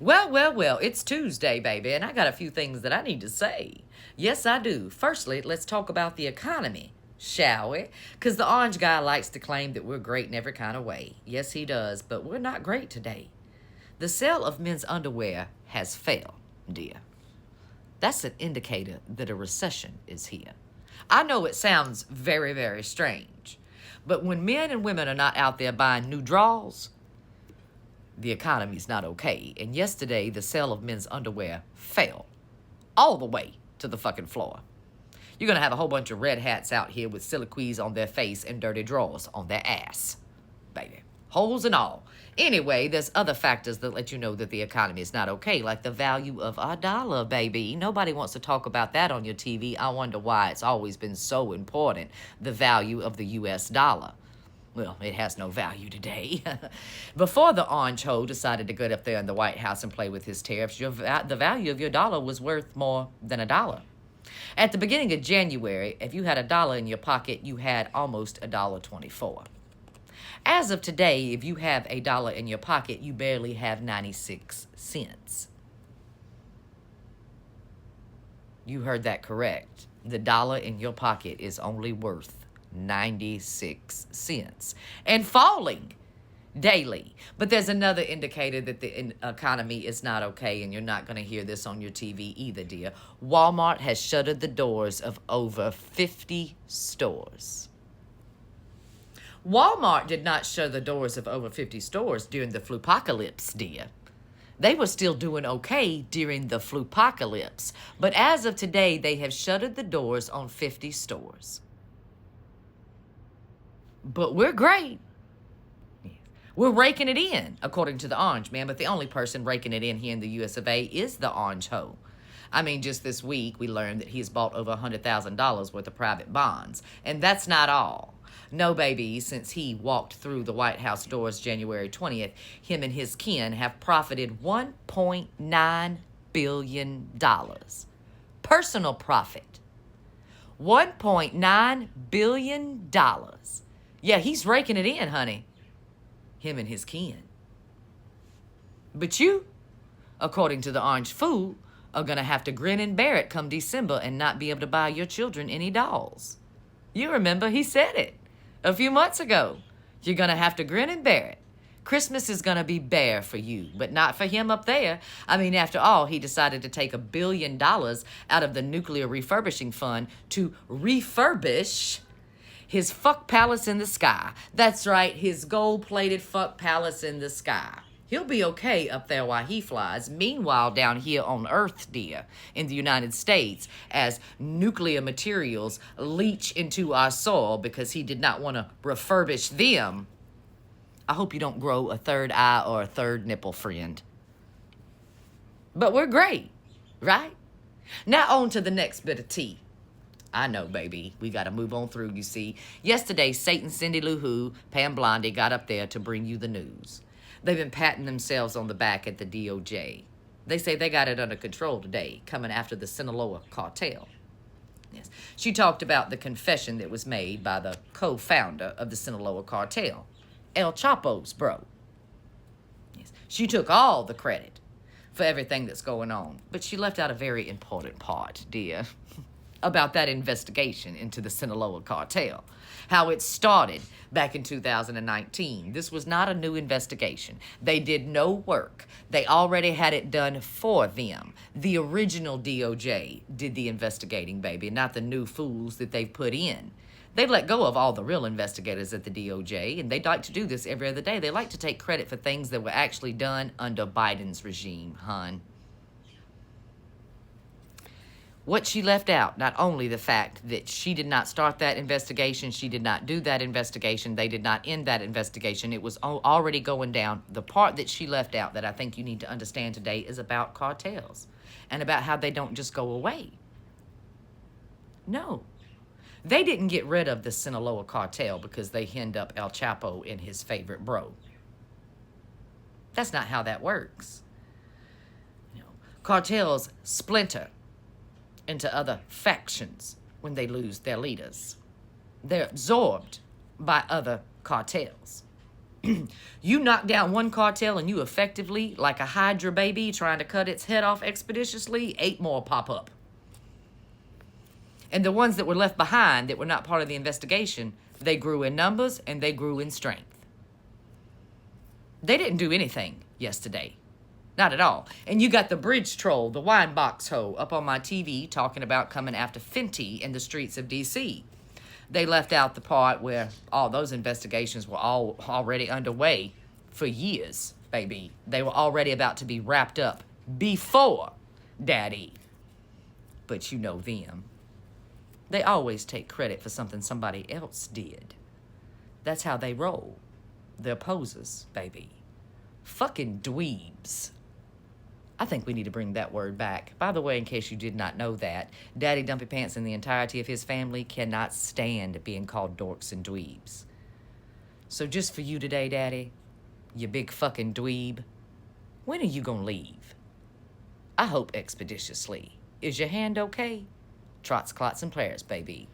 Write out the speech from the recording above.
Well, it's Tuesday, baby, and I got a few things that I need to say. Yes, I do. Firstly, let's talk about the economy, shall we? Because the orange guy likes to claim that we're great in every kind of way. Yes, he does, but we're not great today. The sale of men's underwear has failed, dear. That's an indicator that a recession is here. I know it sounds very, very strange, but when men and women are not out there buying new drawers, the economy's not okay. And yesterday, the sale of men's underwear fell all the way to the fucking floor. You're going to have a whole bunch of red hats out here with siliquies on their face and dirty drawers on their ass, baby. Holes and all. Anyway, there's other factors that let you know that the economy is not okay, like the value of our dollar, baby. Nobody wants to talk about that on your TV. I wonder why it's always been so important, the value of the U.S. dollar. Well, it has no value today. Before the orange hoe decided to get up there in the White House and play with his tariffs, the value of your dollar was worth more than a dollar. At the beginning of January, if you had a dollar in your pocket, you had almost $1.24. As of today, if you have a dollar in your pocket, you barely have 96 cents. You heard that correct. The dollar in your pocket is only worth 96 cents and falling daily. But there's another indicator that the economy is not okay, and you're not going to hear this on your TV either, dear. Walmart has shuttered the doors of over 50 stores. Walmart did not shut the doors of over 50 stores during the flupocalypse, dear. They were still doing okay during the flupocalypse. But as of today, they have shuttered the doors on 50 stores. But we're great. We're raking it in, according to the orange man. But the only person raking it in here in the US of A is the orange hoe. I mean, just this week, we learned that he's bought over $100,000 worth of private bonds. And that's not all. No, baby, since he walked through the White House doors January 20th, him and his kin have profited $1.9 billion. Personal profit. $1.9 billion. Yeah, he's raking it in, honey. Him and his kin. But you, according to the orange fool, are going to have to grin and bear it come December and not be able to buy your children any dolls. You remember he said it a few months ago. You're going to have to grin and bear it. Christmas is going to be bare for you, but not for him up there. I mean, after all, he decided to take $1 billion out of the nuclear refurbishing fund to refurbish his fuck palace in the sky. That's right, his gold-plated fuck palace in the sky. He'll be okay up there while he flies. Meanwhile, down here on Earth, dear, in the United States, as nuclear materials leach into our soil because he did not want to refurbish them, I hope you don't grow a third eye or a third nipple, friend. But we're great, right? Now on to the next bit of tea. I know, baby. We got to move on through, you see. Yesterday, Satan, Cindy Lou Who, Pam Blondie got up there to bring you the news. They've been patting themselves on the back at the DOJ. They say they got it under control today, coming after the Sinaloa cartel. Yes. She talked about the confession that was made by the co-founder of the Sinaloa cartel, El Chapo's bro. Yes. She took all the credit for everything that's going on, but she left out a very important part, dear, about that investigation into the Sinaloa cartel. How it started back in 2019. This was not a new investigation. They did no work. They already had it done for them. The original DOJ did the investigating, baby, not the new fools that they've put in. They let go of all the real investigators at the DOJ, and they like to do this every other day. They like to take credit for things that were actually done under Biden's regime, hon. What she left out, not only the fact that she did not start that investigation, she did not do that investigation, they did not end that investigation, it was already going down. The part that she left out that I think you need to understand today is about cartels and about how they don't just go away. No. They didn't get rid of the Sinaloa cartel because they henned up El Chapo and his favorite bro. That's not how that works. Cartels splinter into other factions when they lose their leaders. They're absorbed by other cartels. You knock down one cartel and you effectively, like a Hydra baby trying to cut its head off expeditiously, 8 more pop up. And the ones that were left behind that were not part of the investigation, they grew in numbers and they grew in strength. They didn't do anything yesterday. Not at all. And you got the bridge troll, the wine box hoe, up on my TV talking about coming after Fenty in the streets of D.C. They left out the part where all those investigations were all already underway for years, baby. They were already about to be wrapped up before Daddy. But you know them. They always take credit for something somebody else did. That's how they roll. They're posers, baby. Fucking dweebs. I think we need to bring that word back. By the way, in case you did not know that, Daddy Dumpy Pants and the entirety of his family cannot stand being called dorks and dweebs. So just for you today, Daddy, you big fucking dweeb, when are you gonna leave? I hope expeditiously. Is your hand okay? Trots, clots, and prayers, baby.